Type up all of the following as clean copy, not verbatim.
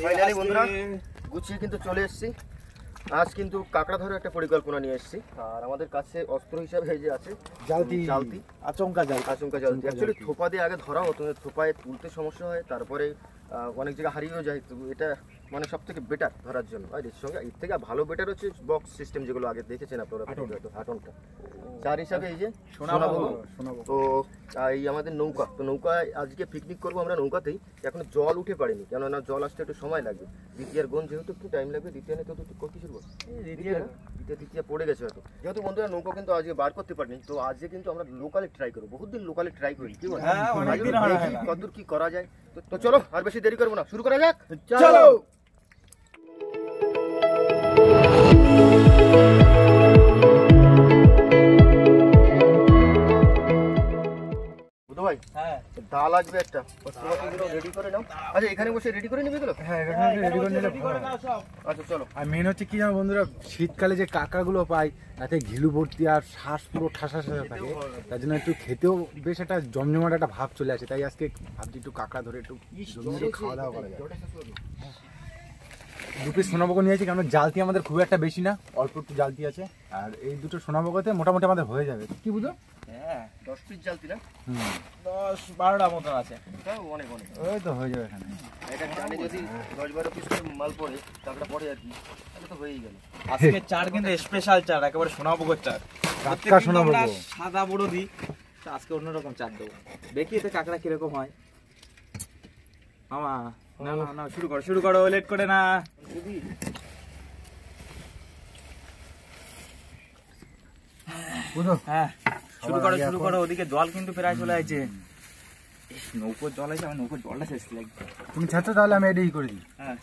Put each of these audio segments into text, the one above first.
Finally বন্ধুরা গুছিয়ে কিন্তু চলে এসেছি। আজ কিন্তু কাঁকড়া ধরার একটা পরিকল্পনা নিয়ে এসেছি। আর আমাদের কাছে অস্ত্র হিসাবে এই যে আছে জালতি, আচমকা জালতি। অ্যাকচুয়ালি থোপা দিয়ে আগে ধরা হতো, থোপায় তুলতে সমস্যা হয়, তারপরে অনেক জায়গায় হারিয়েও যায়। তো এটা মানে সব থেকে বেটার ধরার জন্য। আর এর সঙ্গে এর থেকে ভালো বেটার হচ্ছে বক্স সিস্টেম, যেগুলো আগে দেখেছেন আপনারা, হাটনটা চার হিসাবে এই যে সোনাবো। তো এই আমাদের নৌকা, তো নৌকায় আজকে পিকনিক করবো আমরা নৌকাতেই। এখন জল উঠে পারিনি, কেননা জল আসতে একটু সময় লাগবে। দ্বিতীয়ার গন যেহেতু একটু টাইম লাগবে, দ্বিতীয় নেই তো কিসের বল, দ্বিতীয় পড়ে গেছে হয়তো। যেহেতু বন্ধুরা নৌকা কিন্তু আজকে বার করতে পারিনি, তো আজকে কিন্তু আমরা লোকালে ট্রাই করবো। বহুত দিন লোকালে ট্রাই করি, কি বল কতদূর কি করা যায়। তো চলো আর বেশি দেরি করবো না, শুরু করা যাক। চলো ভাই, দা লাগবে একটা, রেডি করে নাও। আচ্ছা এখানে বসে রেডি করে নিবি এগুলো? হ্যাঁ, রেডি করে নিলে ভালো। আচ্ছা চলো। আর মেন হচ্ছে কি জানো বন্ধুরা, শীতকালে যে কাঁকড়াগুলো পাই তাতে ঘিলু ভর্তি আর শ্বাস পুরো ঠাসা থাকে, তার জন্য একটু খেতেও বেশ একটা জমজমাট একটা ভাব চলে আসে। তাই আজকে ভাবছি একটু কাঁকড়া ধরে একটু খাওয়া দাওয়া করা যায়। দু পিস সোনাবগো নিয়েছি, কারণ জালতি আমাদের খুব একটা বেশি না, অল্প একটু জালতি আছে। আর এই দুটো সোনাবগোতে মোটামুটি আমাদের হয়ে যাবে, কি বুঝো? হ্যাঁ 10 পিস জালতি না, 10-12টা মতন আছে, অনেক ওই তো হয়ে যাবে এখানে। এটা জানি যদি 10-12 পিস করে মাল পড়ে, তারপরে পড়ে আর কি, তাহলে তো হয়েই গেল। আজকে চার কিন্তু স্পেশাল চার, একেবারে সোনাবগোর চার, কাঁকড়া সোনাবগো, সাদা বড় দি। আজকে অন্যরকম চার দেবো, দেখি এতে কাঁকড়া কিরকম হয়। মামা না না না, শুরু করো, লেট করে না। হ্যাঁ শুরু করো। ওদিকে জল কিন্তু প্রায় চলে আসছে, নৌকোর জল আছে, আমার নৌকোর জলটা শেষ লাগবে। তুমি ছাড়ছো তাহলে আমি এটাই করে দিই। হ্যাঁ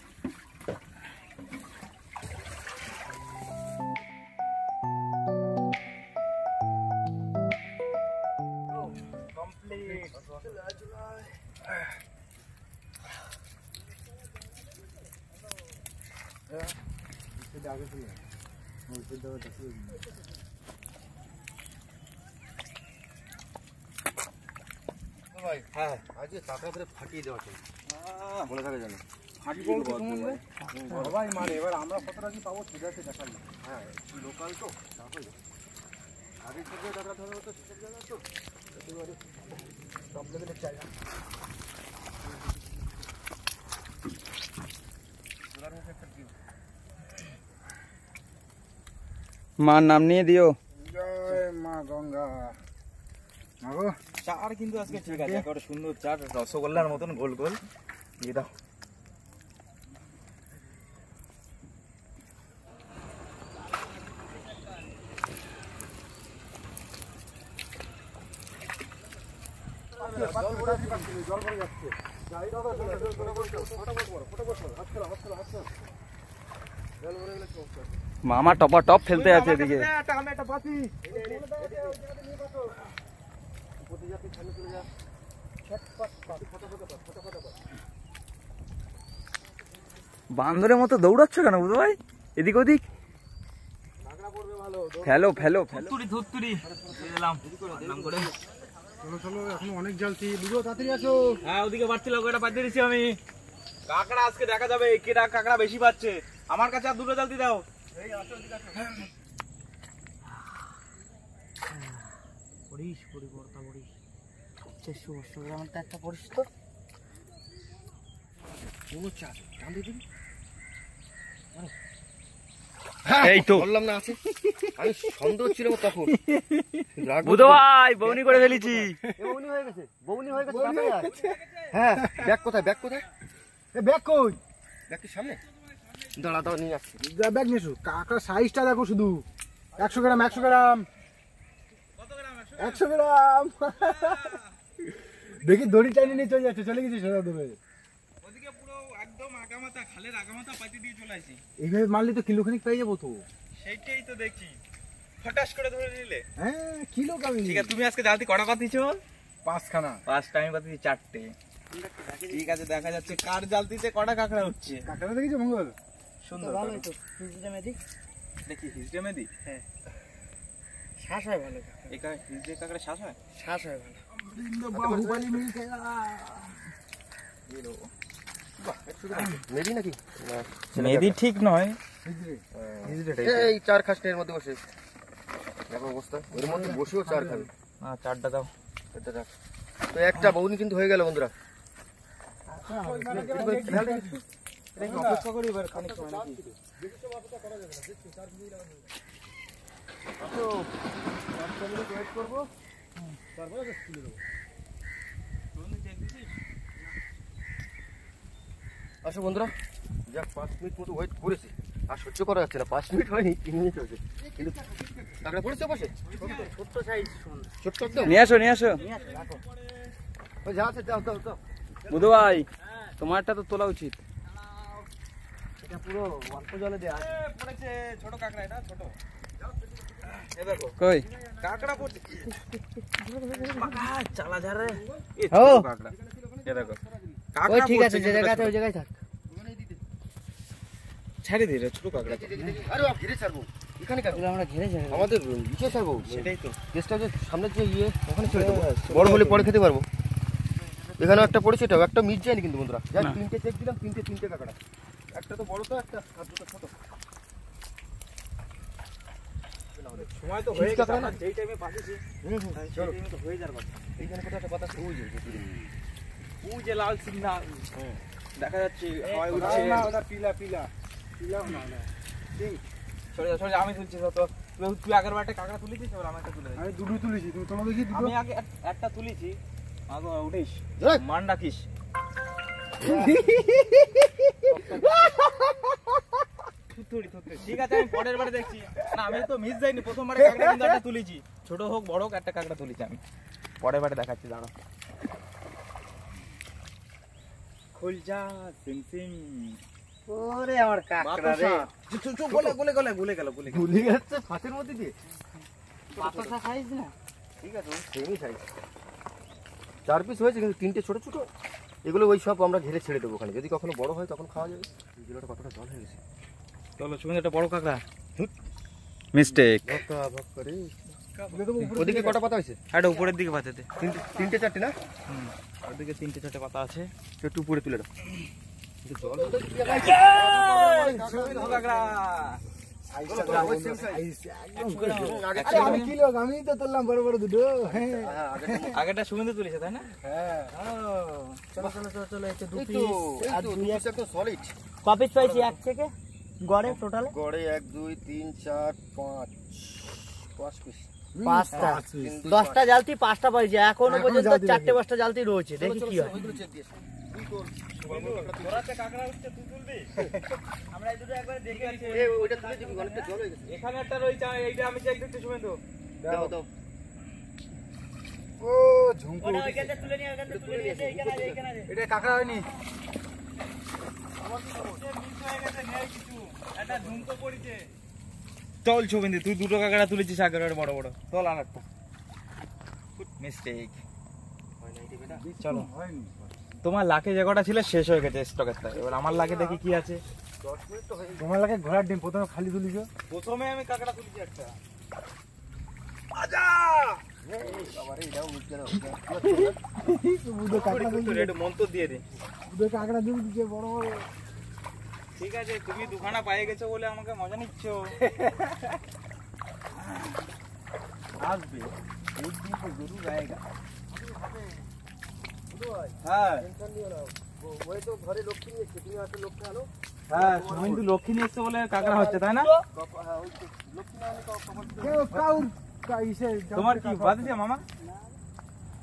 ভাই, হ্যাঁ আজকে কাঁকড়া ধরে ফাটিয়ে দেওয়া চাই, মনে থাকে জানো। সবাই মানে এবার আমরা কতটা কি পাবো সেটা হচ্ছে দেখার না। হ্যাঁ লোকাল তো আগের থেকে কাঁকড়া ধরা হতো, সেসব জায়গা তো একেবারে সব লেভেলের চাই না। মার নাম নিয়ে দিও। জয় মা গঙ্গা। মাগো চার কিন্তু আজকে ঠিক আছে, একেবারে সুন্দর চার, রসগোল্লার মতন গোল গোল দিয়ে দাও। মামা টপা টপ ফেলতে আছে এদিকে। বান্দরের মতো দৌড়াচ্ছ কেন বুঝো ভাই, এদিক ওদিক? ফেলো ধুত্তুরি এখন অনেক জালতি, বুঝো তাড়াতাড়ি আছো। হ্যাঁ ওদিকে বাড়তি লগটা পাঠিয়ে দিচ্ছি আমি। কাঁকড়া আজকে দেখা যাবে কে কাঁকড়া বেশি পাচ্ছে। আমার কাছে আর দুটো জালতি দাও। এই তো বললাম না আছে, আমি সন্দেহ ছিল তখন। বুধো ভাই বউনি করে ফেলেছি। বউনি হয়ে গেছে। হ্যাঁ ব্যাগ কোথায়? ব্যাগ কই? ব্যাগ কি সামনে? দাঁড়া নিয়ে আসছি। ব্যাগ নিয়ে এসো। কাঁকড়ার সাইজটা দেখো শুধু। 100 গ্রাম 100 গ্রাম। কত গ্রাম? 100 গ্রাম। দেখি দড়ি টাইনে নিয়ে চলে যাচ্ছে, চলে গেছে সোজা দেবে। ওদিকে পুরো একদম আগামাথা, খালের আগামাথা পাতি দিয়ে চলে আসি। এইভাবে মারলে তো কিলোখানিক পেয়ে যাবো তো। সেইটাই তো দেখি, ফটাস করে ধরে নিলে। হ্যাঁ কিলো কামি। ঠিক আছে, তুমি আজকে জালতি কটা পাতিছো? 5খানা। 5টা আমি পাতিছি 4টে। ঠিক আছে, দেখা যাচ্ছে কার জালতিতে কটা কাঁকড়া হচ্ছে। কাঁকড়া দেখেছো মঙ্গল? সুন্দর ভালো তো। দেখি হিজড়ে দি। হ্যাঁ শ্বাস হয় ভালো। এই হিজড়ে কাঁকড়া শ্বাস হয়? শ্বাস হয় ভালো। বাহুবলী মিল খেলা। মেদি নাকি মেদি ঠিক নয়, এই চার খাসনি এর মধ্যে বসে দেখো অবস্থা, এর মধ্যে বসেও চার খাবে। চারটা দাও। তো একটা বউনি কিন্তু হয়ে গেল বন্ধুরা। আসো বন্ধুরা, যাক 5 মিনিট মতো ওয়েট করেছি, আর সহ্য করা যাচ্ছে না। 5 মিনিট হয়নি, 3 মিনিট হয়েছে, কিন্তু কাঁকড়া পড়েছে বসে ছোট্ট সাইজ, ছোট্ট একদম। নিয়ে আসো নিয়ে আসো। ওই যা আছে দাও দাও দাও। বুধু ভাই, তোমারটা তো তোলা উচিত। এটা পুরো অল্প জলে দেয়া আছে। পড়েছে ছোট কাঁকড়া, এটা ছোট। এই দেখো কই কাঁকড়া পড়ছে। চালা যা রে। এই ছোট কাঁকড়া। এই দেখো কাঁকড়া ঠিক আছে, যে জায়গাতে ওই জায়গায় থাক। ছেড়ে দে রে, ছোট কাঁকড়া। আরে বাপ, ঘিরে ছাড়বো এখানে কাঁকড়া, আমরা ঘিরে ছাড়বো, আমাদের নিচে ছাড়বো। সেটাই তো কেসটা যে সামনে যে ওখানে ছেড়ে দেবো, বড় হলে পরে খেতে পারবো। এখানে একটা পড়েছে, এটাও একটা মিট যায়নি কিন্তু বন্ধুরা। যাই 3টে চেক দিলাম, 3টে কাঁকড়া, একটা তো বড়, তো একটা আর দুটো ছোট। সময় তো হয়ে গেছে না, যেই টাইমে পাঠিয়েছি চলো সেই টাইমে তো হয়ে যাওয়ার কথা। এইখানে কোথাও একটা বাতাস ওই যে ওই যে লাল সিগন্যাল দেখা যাচ্ছে, হাওয়ায় উঠছে। না ওটা পিলা পিলা পিলা না না সরে যা সরে যা, আমি তুলছি তো। তুই আগের বারটা কাঁকড়া তুলেছিস, এবার আমাকে তুলে দে। আমি দুটো তুলেছি, তুমি তোমার দেখি দুটো। আমি আগে একটা তুলেছি, আগে উঠিস দেখ। মান ডাকিস। ঠিক আছে, আমি পরের বারে দেখছি। না আমি তো মিস যাইনি, প্রথমবারে কাঁকড়া কিন্তু একটা তুলেছি, ছোট হোক বড় হোক একটা কাঁকড়া তুলেছি আমি। পরের বারে দেখাচ্ছি, দাঁড়া। খুলজা সিং সিং। ওরে আমার কাকড়া রে, গলে গলে গলে গলে গেল গলে গেল। ভুলে যাচ্ছে ফাঁসের মধ্যে দিয়ে। পাতাটা খাইছ না? ঠিক আছে, সেমই সাইজ। 4 পিস হয়েছে, কিন্তু 3টে ছোট ছোট। এগুলো ওই সব আমরা ঘিরে ছেড়ে দেবো ওখানে, যদি কখনো বড় হয় তখন খাওয়া যাবে। জিলোটা কতটা জল হয়ে গেছে। চলো সুমিত, একটা বড় কাঁকড়া। মিস্টেক। ভক্কা ভক্কা রে। ওদিকে কটা পাতা হয়েছে? এটা উপরের দিকে পাতাতে। 3টে 4টে না? ওদিকে 3টে 4টে পাতা আছে। একটু উপরে তুলে দাও। জল কাঁকড়া। আরে আমি কি লোক, আমি তো তুললাম বড় বড় দুটো। হ্যাঁ আগেরটা সুমিত তুলেছে তাই না? হ্যাঁ চলো চলো চলো চলো, এই তো দু এই পিস। তো আর 2 পিস একটা সলিড। কপিস পাইছি এক থেকে গড়ে টোটালে গড়ে 1 2 3 4 5 পিস। 5টা। 10টা জালতি 5টা পাইছি, এখনো হ্যাঁ, পর্যন্ত 4টে 5টা জালতি রয়েছে, দেখি কি হয়। ওইগুলো চেক দিয়েছে। তুই তোর তোরাতে কাঁকড়া উঠছে, তুই তুলবি? আমরা এই দুটো একবার দেখে আছি। এই ওইটা তুলে দিবি, অনেকটা জল হয়ে গেছে। এখানে একটা রয়েছে, এইটা আমি চেক দিচ্ছি সুমিত। দাও দাও। ও ঝুমকো ওটা ওইখানটা তুলে নিয়ে, ওইখানটা তুলে নিয়ে, এইখানে আছে, এইখানে আছে। এটা কাকড়া হয়নি। চল শুভেন্দু, তুই দুটো কাঁকড়া তুলেছিস আগের বড় বড়, তোল আর একটা। মিস্টেক। চলো, তোমার লাকে যে কটা ছিল শেষ হয়ে গেছে স্টকের, এবার আমার লাকে দেখি কি আছে। 10 মিনিট তো হয়ে গেছে। তোমার লাগে ঘোড়ার ডিম প্রথমে খালি তুলিছো। প্রথমে আমি কাঁকড়া তুলেছি একটা। আবার এটাও মিট গেল। বুদো কাকড়া তুলছে, একটু মন্তর দিয়ে দে। বুদো কাকড়া ডিম দিছে বড় বড়। ঠিক আছে, তুমি দুখানা পায়ে গেছো বলে আমাকে মজা নিচ্ছ। আসবে একদিন তো জরুর আয়েগা। হ্যাঁ টেনশন নিও না। ওই তো ঘরে লক্ষ্মী নিয়েছে, তুমি আসলে লক্ষ্মী আনো। হ্যাঁ, শুভেন্দু লক্ষ্মী নিয়ে এসছে বলে কাঁকড়া হচ্ছে তাই না? হ্যাঁ ওই তো লক্ষ্মী না আনলে তো খবর দিবে। কেউ কাউর ইসে তোমার কি বাদিছে মামা?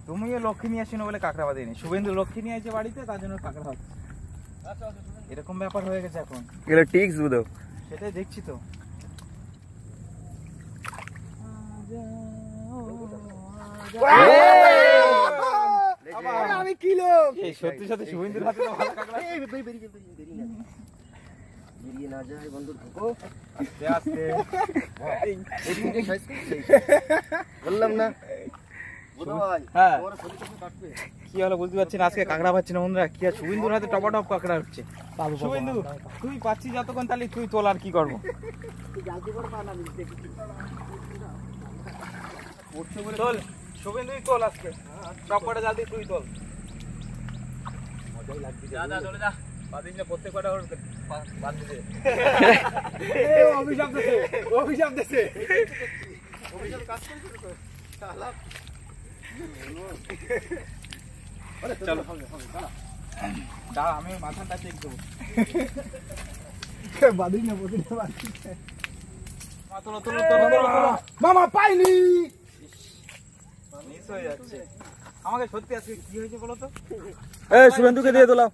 তুমিও লক্ষ্মী নিয়ে আসিনো বলে কাঁকড়া বাদিনি, শুভেন্দু লক্ষ্মী নিয়ে আসছে বাড়িতে, তার জন্য কাঁকড়া হচ্ছে। এরকম ব্যাপার হয়ে গেছে এখন। এগুলো টিক্স বুঝো। সেটাই দেখছি তো। আমি কি লোক। এই সত্যি সত্যি শুভেন্দুর হাতে তো ভালো কাঁকড়া। বেরিয়ে না যায় বন্ধু, ঢুকো। আস্তে আস্তে। এদিকে সাইজ করছি। বললাম না বুধো ভাই, হ্যাঁ। তোমার শরীর কখন কাটবে? কি হলো বুঝতে পারছি না, আজকে কাঁকড়া পাচ্ছি না বন্ধুরা। কি আর শুভেন্দুর হাতে টপাটপ কাঁকড়া হচ্ছে। শুভেন্দু তুই পাচ্ছিস যতক্ষণ, তাহলে তুই তোল, আর কি করবো। পড়ছে বলে তোল শুভেন্দুই তোল আজকে, টপটা জলদি তুই তোল। যা চলে যা বাদিন না প্রত্যেক কটা বাদ দিতে অভিশাপ দিছে অভিশাপ দিছে কাজ করছে শালা চলো দাঁড়া আমি মাথাটা চেক দেবো বাদিন না প্রতিটা বাদিন তোলো তোলো তোলো তোলো মামা পাইনি মিস হয়ে যাচ্ছে আমাকে সত্যি আজকে কি হয়েছে বলো তো এই শুভেন্দুকে দিয়ে তোলা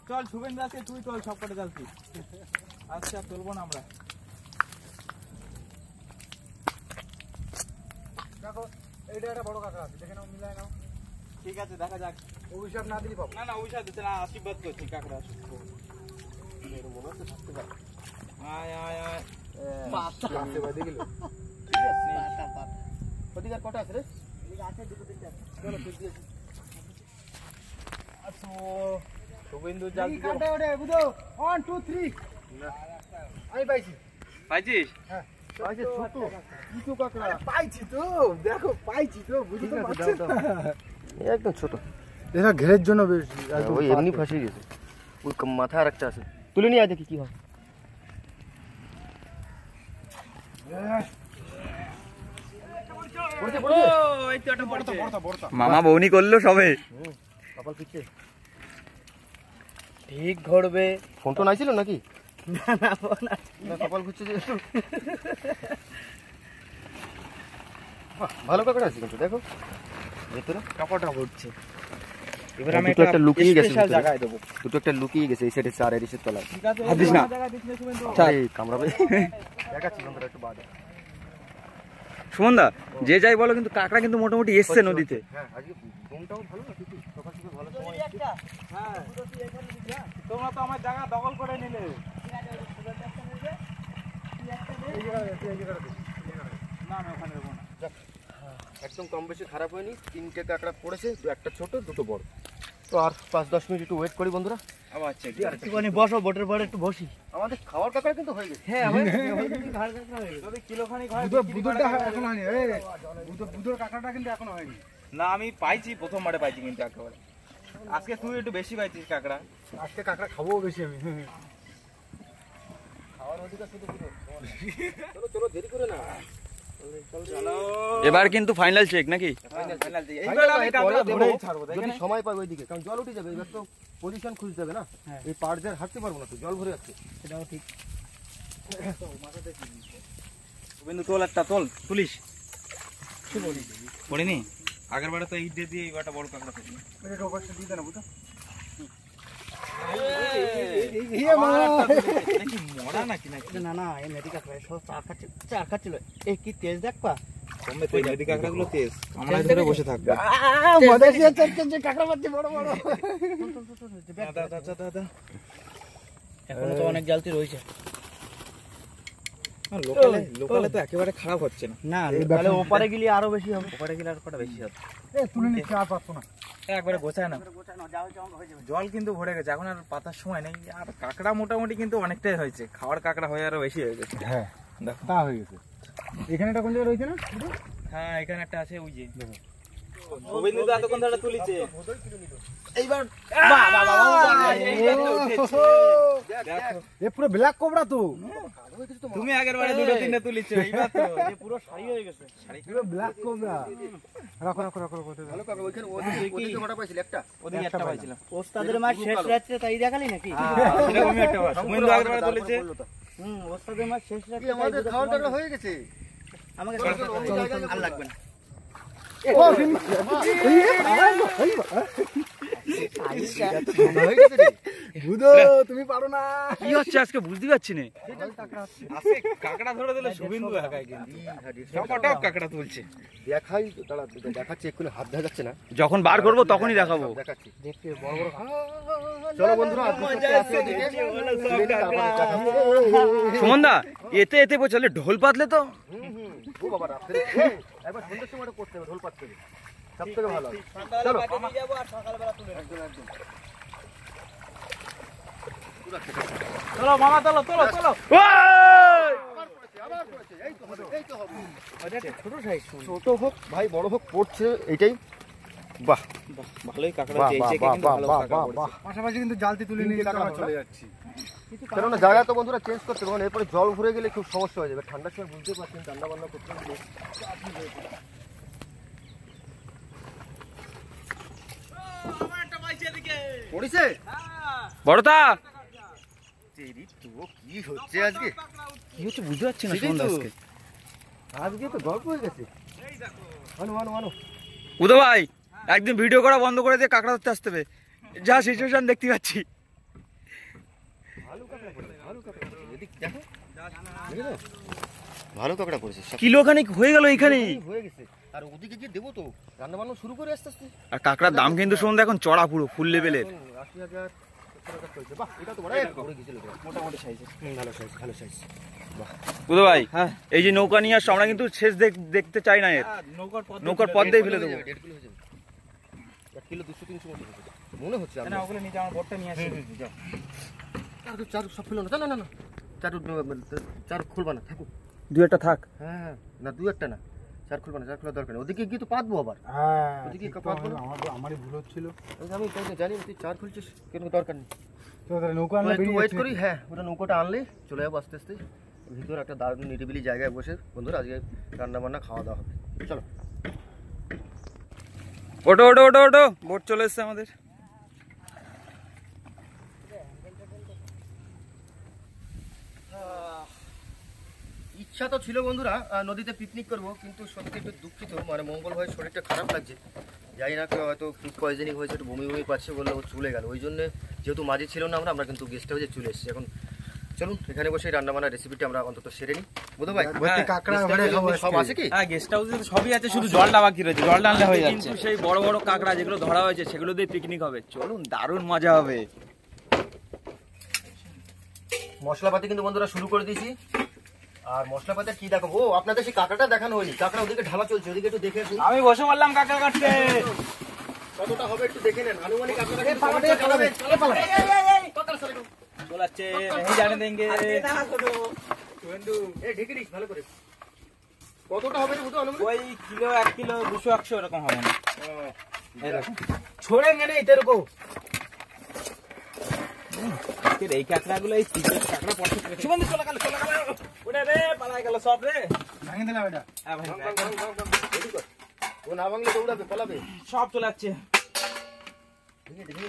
চল শুভেন্দু আজকে তুই চল সব কটা যাচ্ছি আচ্ছা তুলবো না আমরা দেখো এইটা একটা বড় কাঁকড়া আছে দেখে নাও মিলায় নাও ঠিক আছে দেখা যাক অভিশাপ না দিলি পাবো না না অভিশাপ দিচ্ছে না আশীর্বাদ করছি কাকড়া আয় আয় আয় কাছে বাদে গেল অধিকার কটা আছে রে চলো ঠিক দিয়েছি আসো শুভেন্দু জাল এই কাটা ওরে বুঝো 1 2 3 আমি পাইছি পাইছিস আচ্ছা ছোট কিছু কাকড়া পাইছি তো দেখো পাইছি তো বুঝতে ঠিক আছে, পারছেন দাও, একদম ছোট এটা ঘেরের জন্য বেশ ওই এমনি ফাঁসিয়ে গেছে ওই মাথা আর একটা আছে তুলে নিয়ে আয় দেখি কি হয় পড়ছে পড়ছে ও এই তো একটা পড়ছে মামা বৌনি করলো সবে কপাল পিচ্ছে ঠিক ঘুরবে ফোন তো নাই ছিল নাকি না কপাল ঘুরছে যে একটু বাহ, ভালো কাকড়া আছে কিন্তু দেখো ভেতরে কাপড়টা ঘুরছে এবার আমি একটা লুকিয়ে গেছে স্পেশাল জায়গায় দেবো দুটো একটা লুকিয়ে গেছে এই সাইডে চার এরিসের তলায় ঠিক আছে হাত দিস না। জায়গা দিস না শুভেন্দু এই কামড়াবে দেখাচ্ছি বন্ধুরা একটু বাদে সুমনদা যে যাই বলো কিন্তু কাকড়া কিন্তু মোটামুটি এসছে নদীতে হ্যাঁ আজকে ঘুমটাও ভালো না কিছু সকাল সকাল ভালো সময় হ্যাঁ তোমরা তো আমার জায়গা দখল করে নিলে না আমি ওখানে দেবো না একদম কম বেশি খারাপ হয়নি তিনটে কাঁকড়া পড়েছে একটা ছোট দুটো বড় তো আর 5-10 মিনিট একটু ওয়েট করি বন্ধুরা আবার চেক একটুখানি বসো বোটের পরে একটু বসি আমাদের খাওয়ার কাঁকড়া কিন্তু হয়ে গেছে হ্যাঁ যদি কিলোখানি হয় বুদরটা এখনো হয়নি এই বুদর কাঁকড়াটা কিন্তু এখনো হয়নি না আমি পাইছি প্রথমবারে পাইছি কিন্তু একেবারে আজকে তুই একটু বেশি পাইছিস কাকড়া আজকে কাঁকড়া খাবো বেশি আমি খাওয়ার অধিকার শুধু পুরো চলো চলো দেরি করে না এবার কিন্তু ফাইনাল চেক নাকি এইবার আমি কাকড়া ধরেই ছাড়বো যদি দেখেন সময় পাই ওইদিকে কারণ জল উঠে যাবে এবার তো পজিশন খুঁজতে হবে না এই পাড় দিয়ে হাঁটতে পারবো না তো জল ভরে যাচ্ছে সেটাও ঠিক শুভেন্দু তোল একটা তোল তুলিস পড়িনি আগের বারে তো ইট দিয়ে এইবারটা বড় কাকড়া পেয়েছি এটা টোপাসটা দিয়ে দেন বুঝো নাকি মরা নাকি নাকি না না এই মেডি কাঁকড়া সব চার খাচ্ছিল এই কি তেজ দেখবা কমবে তো নদী কাকড়াগুলো তেজ আমরা ধরে বসে থাকবো মজা দিয়ে চার কাঁকড়া পাচ্ছি বড় বড় দাদা এখনো তো অনেক জালতি রয়েছে লোকালে তো একেবারে খারাপ হচ্ছে না না তাহলে ওপারে গেলে আরো বেশি হবে ওপারে গেলে আর কটা বেশি হবে তুলে নিচ্ছে আর পারছো না একবারে গোছায় না জল কিন্তু ভরে গেছে এখন আর পাতার সময় নেই আর কাঁকড়া মোটামুটি কিন্তু অনেকটাই হয়েছে খাওয়ার কাঁকড়া হয়ে আরো বেশি হয়ে গেছে হ্যাঁ দেখো তা হয়ে গেছে এখানে একটা কোন জায়গায় রয়েছে না হ্যাঁ এখানে একটা আছে ওই যে গোবিন্দ দা এতক্ষণ ধরে তুলিছে এইবার এ পুরো ব্ল্যাক কোবরা তো তুমি আগের বারে দুটো তিনটে তুলিছো এইবার তো পুরো শাড়ি হয়ে গেছে পুরো ব্ল্যাক কোবরা রাখো রাখো রাখো রাখো ভালো কাকড়া ওইখানে ওদিকে কটা পাইছিল একটা ওদিকে একটা পাইছিলাম ওস্তাদের মাছ শেষ রাত্রে তাই দেখালি নাকি এরকমই একটা পাই গোবিন্দ আগের বারে তুলিছে ওস্তাদের মাছ শেষ কি রাত্রে আমাদের খাওয়ার কাকড়া হয়ে গেছে আমাকে আর লাগবে না হয়ে গেছে রে বুদো তুমি পারো না কি হচ্ছে আজকে বুঝতে পারছি না আজকে কাঁকড়া ধরে দিলে শুভেন্দু একাই কিন্তু টপটপ কাঁকড়া তুলছে দেখাই দাঁড়া দেখাচ্ছি এক্ষুনি হাত দেখা যাচ্ছে না যখন বার করবো তখনই দেখাবো দেখাচ্ছি দেখতে বড় বড় চলো বন্ধুরা আজকে আছে এদিকে সুমনদা এতে এতে চলে ঢোল পাতলে তো ও বাবা রাত্রে একবার সন্ধ্যার সময় করতে হবে ঢোল পাততে হবে সব থেকে ভালো হবে। চলো একদম একদম চলো মামা চলো চলো চলো আবার পড়েছে এই তো হবে এই তো হবে ছোট সাইজ ছোট হোক ভাই বড় হোক পড়ছে এইটাই বাহ ভালোই কাঁকড়া বাহ, হচ্ছে, এই বাহ, চেকে কিন্তু বাহ, ভালো বাহ, কাঁকড়া বাহ, পড়েছে। বাহ। পাশাপাশি কিন্তু জালতি তুলে নিয়ে টাকা আমরা হলো। চলে যাচ্ছি। কেননা জায়গা তো বন্ধুরা চেঞ্জ করতে হবে, কারণ এরপরে জল ভরে গেলে খুব সমস্যা হয়ে যাবে। ঠান্ডার সময় বুঝতে পারছেন রান্না বান্না করতে গেলে পড়িছে বড়দা তেরি তো কি হচ্ছে আজকে, কি হচ্ছে বুঝতে পারছি না সেটাই সুমনদা তো। আজকে। আজকে তো গল্প হয়ে গেছে। আনো আনো আনো উদয় ভাই একদিন ভিডিও করা বন্ধ করে দিয়ে কাঁকড়া ধরতে আসতে হবে, যা সিচুয়েশন দেখতে পাচ্ছি। ভালো কাঁকড়া পড়েছে, ভালো কাঁকড়া পড়েছে। এদিক দেখো, দেখো ভালো কাঁকড়া পড়েছে, সব কিলোখানিক হয়ে গেল এখানেই। হয়ে গেছে। আর ওদিকে গিয়ে দেবো তো, রান্না বান্না শুরু করে আস্তে আস্তে। আর কাঁকড়ার দাম কিন্তু সুমনদা এখন চড়া পুরো ফুল লেভেলের। 80,000 70,000 চলছে। বাহ, এটা তো বড় পড়ে গেছিল তো। মোটামুটি সাইজের। ভালো সাইজ, ভালো সাইজ। বাহ, উদয় ভাই হ্যাঁ। এই যে নৌকা নিয়ে আসছো, আমরা কিন্তু শেষ দেখতে চাই না এর। নৌকার পথ দিয়ে ফেলে দেবো। 1.5 কিলো হয়ে যাবে। 1 কিলো 200-300 মতো হয়ে যাবে। মনে হচ্ছে না, ওগুলো নিচে আমার বোটটা নিয়ে আসি। আর চার সব ফেলো না, না না না, চার খুলবা না, থাকুক। দু একটা থাক। হ্যাঁ না, দু একটা না, চার খুলবা না, চার খোলার দরকার নেই। ওদিকে গিয়ে তো পাতবো আবার। হ্যাঁ, ওদিকে ঠিক তো কাপাত হলো, আমারই ভুল হচ্ছিল। আমি তাই তো জানি না, তুই চার খুলছিস, কেন দরকার নেই। চলো তাহলে নৌকা আনলে একটু বেরিয়ে ওয়েট যাচ্ছি। করি। হ্যাঁ, ওটা নৌকাটা আনলে চলে যাবো আস্তে আস্তে ভিতরে একটা দারুণ নিরিবিলি জায়গায় বসে বন্ধুরা আজকে রান্না বান্না খাওয়া দাওয়া হবে। চলো। ওটো ওটো ওটো ওটো, বোট চলে এসছে আমাদের। ইচ্ছা তো ছিল বন্ধুরা নদীতে পিকনিক করব, কিন্তু সত্যি একটু দুঃখিত, মানে মঙ্গল ভাই শরীরটা খারাপ লাগছে। জানি না কেউ হয়তো ফুড পয়জনিং হয়েছে, একটু বমি বমি পাচ্ছে বললে ও চলে গেল। ওই জন্য যেহেতু মাঝে ছিল না আমরা কিন্তু গেস্ট হাউসে চলে এসেছি। এখন চলুন এখানে বসে রান্না বান্নার রেসিপিটা আমরা অন্তত সেরে নিই। বুধ ভাই ভর্তি কাঁকড়া ভরে খাবো সব আজকে। আছে কি? হ্যাঁ, গেস্ট হাউসে তো সবই আছে, শুধু জলটা বাকি রয়েছে। জলটা আনলে হয়ে যাচ্ছে। কিন্তু সেই বড় বড় কাঁকড়া যেগুলো ধরা হয়েছে সেগুলো দিয়ে পিকনিক হবে, চলুন দারুণ মজা হবে। মশলাপাতি কিন্তু বন্ধুরা শুরু করে দিয়েছি। আর মশলাপাতি কি দেখাবো, আপনাদের সেই কাঁকড়াটা দেখানো হয়নি। কাঁকড়া ওদিকে ঢালা চলছে, ওদিকে একটু দেখে আসুন। আমি বসে বললাম কাঁকড়া কাটতে। কতটা হবে একটু দেখে নেন। আনুমানিক আপনারা চলাচ্ছে, नहीं जाने देंगे। ঢেকে দিস ভালো করে। কতটা হবে বুঝো আনুমানিক? ওই কিলো 1 কিলো 200 100 এরকম হবে না। এই দেখো, छोड़ेंगे नहीं तेरे को। আজকের এই কাঁকড়াগুলো, এই সিজন কাঁকড়া পড়ছে। সুবন্ধু চলে গেল, চলে গেল। ওরে রে, পালাই গেল সব রে। ভাঙে দিলাম এটা। হ্যাঁ ভাই, রেডি কর। ও না ভাঙলে দৌড়াবে, পালাবে। সব চলে যাচ্ছে। দেখে দেখে।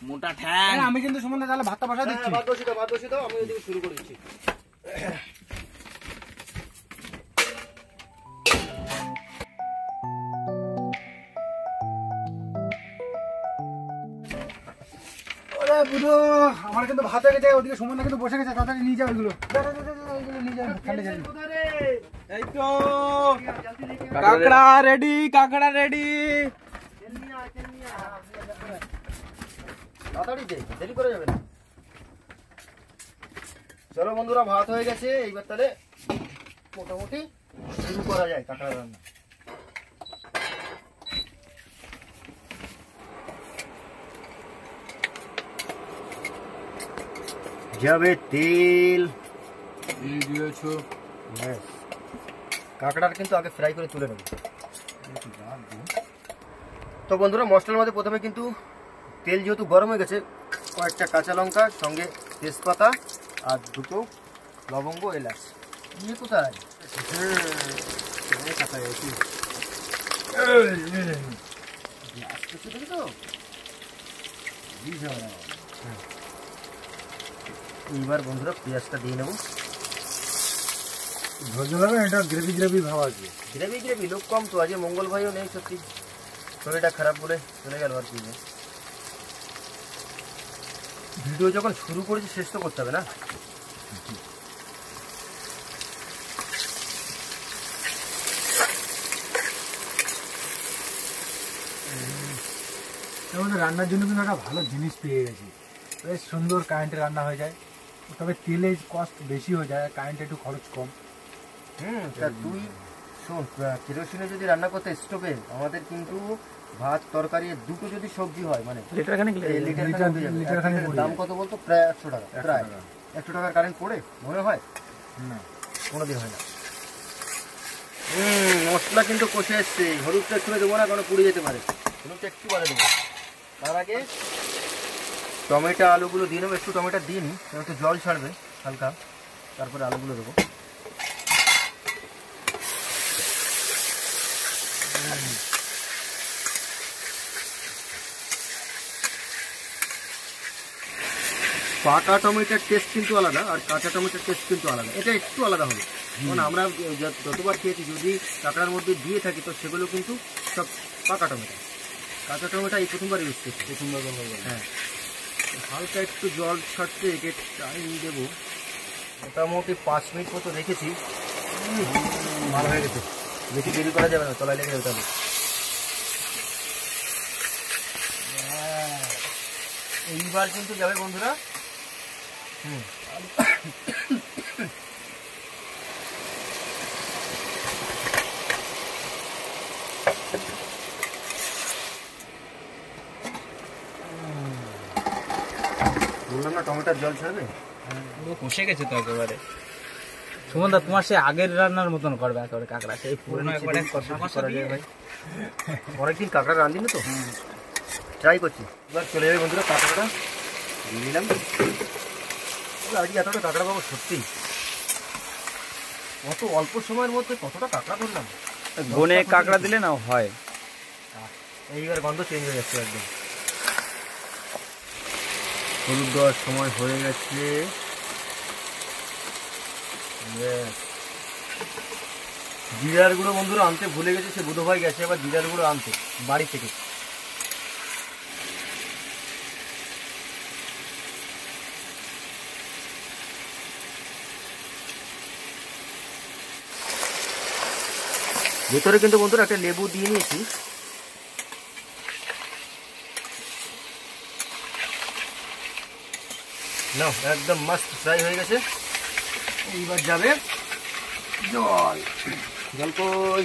মোটা ঠ্যাং। আমি কিন্তু সুমন তাহলে ভাতটা বসা দিচ্ছি। বাদ বসে দাও, আমি ওদিকে শুরু করে দিচ্ছি। ওরে বুড়ো, আমার কিন্তু ভাত হয়ে গেছে, ওদিকে সুমন কিন্তু বসে গেছে, তাড়াতাড়ি নিয়ে যাও এগুলো। যা, যা, যা, যা, এগুলো নিয়ে যাও, ঠান্ডা যাবে। এই তো কাঁকড়া রেডি, কাঁকড়া রেডি। তাড়াতাড়ি দে, দেরি করে যাবে না। চলো বন্ধুরা, ভাত হয়ে গেছে, এইবার তাহলে মোটামুটি শুরু করা যায় কাঁকড়া রান্না। যাবে তেল, ব্যাস। কাঁকড়ার কিন্তু আগে ফ্রাই করে তুলে নেব। তো বন্ধুরা, মশলার মধ্যে প্রথমে কিন্তু তেল যেহেতু গরম হয়ে গেছে, কয়েকটা কাঁচা লঙ্কা, সঙ্গে তেজপাতা আর দুটো লবঙ্গ, এলাচ। ইয়ে কোথায়? এইবার বন্ধুরা পেঁয়াজটা দিয়ে নেবো। ঝোল হবে, এটা গ্রেভি গ্রেভি ভাব আছে। গ্রেভি গ্রেভি, লোক কম তো, আজকে মঙ্গল ভাইও নেই, সত্যি শরীরটা খারাপ বলে চলে গেল। আর কি ভিডিও যখন শুরু করেছি শেষ তো করতে হবে না। আমাদের রান্নার জন্য কিন্তু একটা ভালো জিনিস পেয়ে গেছি, বেশ সুন্দর কারেন্টে রান্না হয়ে যায়। তবে তেলের কস্ট বেশি হয়ে যায়, কারেন্টে একটু খরচ কম। তা তুই শোন, কেরোসিনে যদি রান্না করতে স্টোভে, আমাদের কিন্তু ভাত তরকারি দুটো যদি সবজি হয়, মানে লিটার খানিক লিটার খানিক পড়ে দাম যায়। কত বলতো? প্রায় 100 টাকা। 100 প্রায় টাকা। 100 টাকার কারেন্ট পড়ে মনে হয় না, কোনোদিন হয় না। মশলা কিন্তু কষে এসছে। হলুদটা একটু দেবো না, কারণ পুড়ে যেতে পারে। হলুদটা একটু বাড়ে দেবো। তার আগে টমেটো আলুগুলো দিয়ে নেবো। একটু টমেটো দিয়ে নিই, একটু জল ছাড়বে হালকা, তারপরে আলুগুলো দেবো। পাকা টমেটোর টেস্ট কিন্তু আলাদা, আর কাঁচা টমেটোর টেস্ট কিন্তু আলাদা। এটা একটু আলাদা হবে, কারণ আমরা যতবার খেয়েছি যদি কাঁকড়ার মধ্যে দিয়ে থাকি তো সেগুলো কিন্তু সব পাকা টমেটো। কাঁচা টমেটো এই প্রথমবার ইউজ করছি, প্রথমবার। হ্যাঁ, হালকা একটু জল ছাড়তে একে টাইম দেবো। মোটামুটি 5 মিনিট মতো রেখেছি। ভালো হয়ে গেছে, বেশি দেরি করা যাবে না, তলায় লেগে যাবে তাহলে। এইবার কিন্তু যাবে বন্ধুরা। বললাম না টমেটোর জল ছাড়বে। পুরো কষে গেছে তো একেবারে। সুমনদা তোমার সেই আগের রান্নার মতন করবে একেবারে কাঁকড়া, সেই পুরনো একবারে কষা করা যায় ভাই। অনেকদিন কাঁকড়া রাঁধি না তো, ট্রাই করছি। এবার চলে যাবে বন্ধুরা কাঁকড়াটা দিয়ে নিলাম। আজকে এতটা কাঁকড়া পাবো সত্যি, অত অল্প সময়ের মধ্যে কতটা কাঁকড়া ধরলাম। বনে কাঁকড়া দিলে না হয়। এইবার গন্ধ চেঞ্জ হয়ে যাচ্ছে একদম। হলুদ দেওয়ার সময় হয়ে গেছে। জিরার গুঁড়ো বন্ধুরা আনতে ভুলে গেছে, সে বুধ ভাই গেছে আবার জিরার গুঁড়ো আনতে বাড়ি থেকে। ভেতরে কিন্তু বন্ধুরা একটা লেবু দিয়ে নিয়েছি। না একদম মাস্ট ফ্রাই হয়ে গেছে। এইবার যাবে জল। জল কই?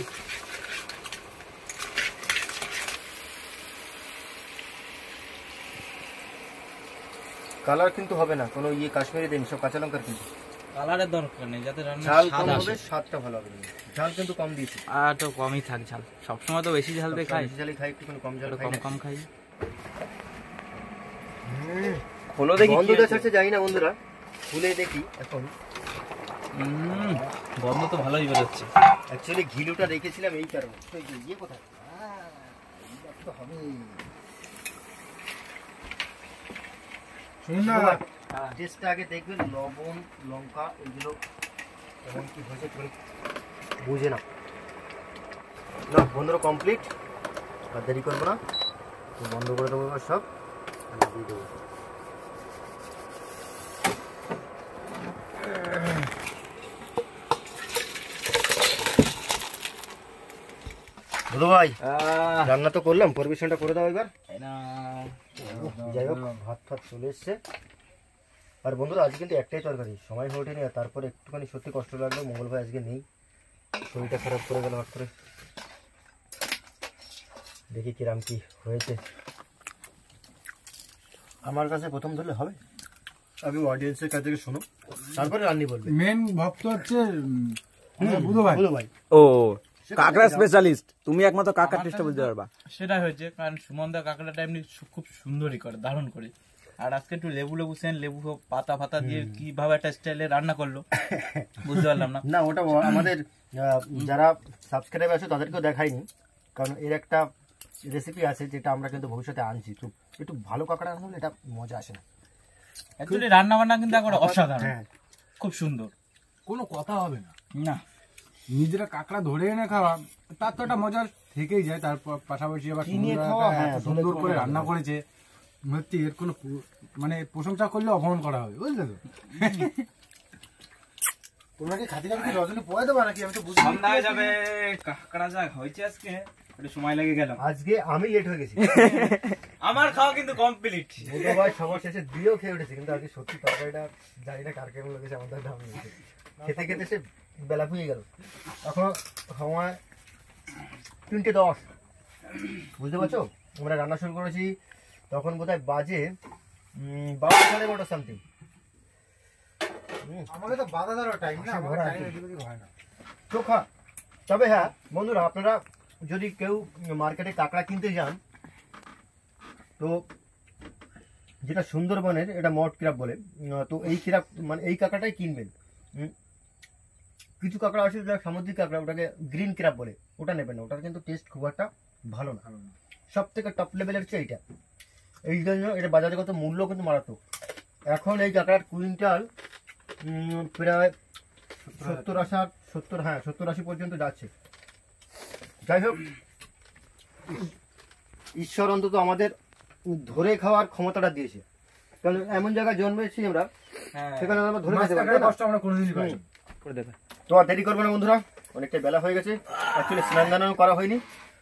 কালার কিন্তু হবে না, কোনো কাশ্মীরি দেন, সব কাঁচা লঙ্কার কিন্তু। কালারের দরকার নেই, যাতে রান্না ঝাল কম হবে, স্বাদটা ভালো হবে। ঝাল কিন্তু কম দিয়েছি। আর তো কমই থাক ঝাল, সবসময় তো বেশি ঝাল দিয়ে খাই। বেশি ঝালই খাই, একটুখানি কম ঝাল কম কম খাই। হলো দেখি বন্ধুরা ছাড়ছে যাই না বন্ধুরা, খুলে দেখি এখন। গন্ধ তো ভালোই বেরোচ্ছে। অ্যাকচুয়ালি ঘিলুটা রেখেছিলাম এই কারণে। কোথায় টেস্টটা আগে দেখবেন, লবণ লঙ্কা এগুলো কেমন কি হয়েছে বুঝে না। না বন্ধুরা কমপ্লিট, আর দেরি করবো না, তো বন্ধ করে দেবো এবার সব, দিয়ে দেবো। বুধু ভাই রান্না তো করলাম, পরিবেশনটা করে দাও এবার। যাই হোক ভাত ফাত চলে এসছে। আর বন্ধুরা আজকে কিন্তু একটাই তরকারি, সময় হয়ে ওঠেনি। আর তারপরে একটুখানি সত্যি কষ্ট লাগলো, মঙ্গল ভাই আজকে নেই, শরীরটা খারাপ করে গেল হঠাৎ করে। দেখি কিরাম কি হয়েছে। আমার কাছে প্রথম ধরলে হবে, আমি অডিয়েন্সের কাছ থেকে শোনো, তারপরে রান্নি বলবে। মেন ভক্ত হচ্ছে বুধু ভাই। বুধু ভাই ও কাঁকড়া স্পেশালিস্ট, তুমি একমাত্র কাঁকড়া টেস্টটা বলতে পারবা। সেটাই হয়েছে, কারণ সুমনদা কাঁকড়াটা এমনি খুব সুন্দরই করে, দারুণ করে। আর আজকে একটু লেবু সেন, লেবু পাতা ফাতা দিয়ে কিভাবে একটা স্টাইলে রান্না করলো বুঝতে পারলাম না। না ওটা আমাদের যারা সাবস্ক্রাইব আছে তাদেরকেও দেখাইনি, কারণ এর একটা রেসিপি আছে যেটা আমরা কিন্তু ভবিষ্যতে আনছি। তো একটু ভালো কাঁকড়া রান্না হলে এটা মজা আসে না। অ্যাকচুয়ালি রান্না বান্না কিন্তু এখন অসাধারণ, খুব সুন্দর, কোনো কথা হবে না। না নিজেরা কাঁকড়া ধরে এনে খাওয়া তার তো একটা মজা থেকেই যায়। তারপর পাশাপাশি আবার সুন্দর করে রান্না করেছে, সত্যি এর কোনো মানে প্রশংসা করলে অপমান করা হবে, বুঝলে তো। তোমরা কি খাতি নাকি রজনী পোয়া দেবা নাকি? আমি তো বুঝতে সন্ধ্যা হয়ে যাবে, কাঁকড়া যা হয়েছে আজকে একটু সময় লেগে গেল। আজকে আমি লেট হয়ে গেছি, আমার খাওয়া কিন্তু কমপ্লিট। বুধু ভাই সবার শেষে দিয়েও খেয়ে উঠেছে, কিন্তু আজকে সত্যি তরকারিটা জানি না কার কেমন লেগেছে, আমাদের দাম লেগেছে। খেতে খেতে সে বেলা ফুয়ে গেল, এখন সময় 3:10, বুঝতে পারছো? আমরা রান্না শুরু করেছি তখন বোধহয় বাজে 12:30 সামথিং। আমাকে তো বাধা দেওয়ার টাইম না, আমার টাইম এদিকে হয় না। চোখা তবে হ্যাঁ বন্ধুরা, আপনারা যদি কেউ মার্কেটে কাঁকড়া কিনতে যান, তো যেটা সুন্দরবনের এটা মড ক্র্যাব বলে, তো এই ক্র্যাব মানে এই কাঁকড়াটাই কিনবেন। কিছু কাঁকড়া আছে যেটা সামুদ্রিক কাঁকড়া, ওটাকে গ্রিন ক্র্যাব বলে, ওটা নেবেন না, ওটার কিন্তু টেস্ট খুব একটা ভালো না। সব থেকে টপ লেভেলের হচ্ছে এইটা, এই জন্য এটা বাজারে কত মূল্য কিন্তু মারাত্মক। এখন এই কাঁকড়ার কুইন্টাল প্রায় 70-80 পর্যন্ত যাচ্ছে। যাই হোক, ঈশ্বর অন্তত আমাদের ধরে খাওয়ার ক্ষমতাটা দিয়েছে, কারণ এমন জায়গায় জন্মেছি আমরা, সেখানে আমরা ধরে খেতে পারি। কষ্ট আমরা কোনোদিনই পাই না। তো আর দেরি করবো না বন্ধুরা, অনেকটা বেলা হয়ে গেছে, অ্যাকচুয়ালি স্নান দানও করা হয়নি।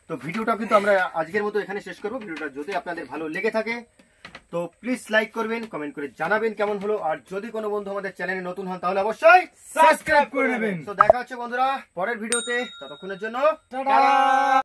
তো ভিডিওটা কিন্তু আমরা আজকের মতো এখানে শেষ করবো। ভিডিওটা যদি আপনাদের ভালো লেগে থাকে তো প্লিজ লাইক করবেন, কমেন্ট করে জানাবেন কেমন হলো। আর যদি কোনো বন্ধু আমাদের চ্যানেলে নতুন হন তাহলে অবশ্যই সাবস্ক্রাইব করে নেবেন। তো দেখা হচ্ছে বন্ধুরা পরের ভিডিওতে, ততক্ষণের জন্য টাটা।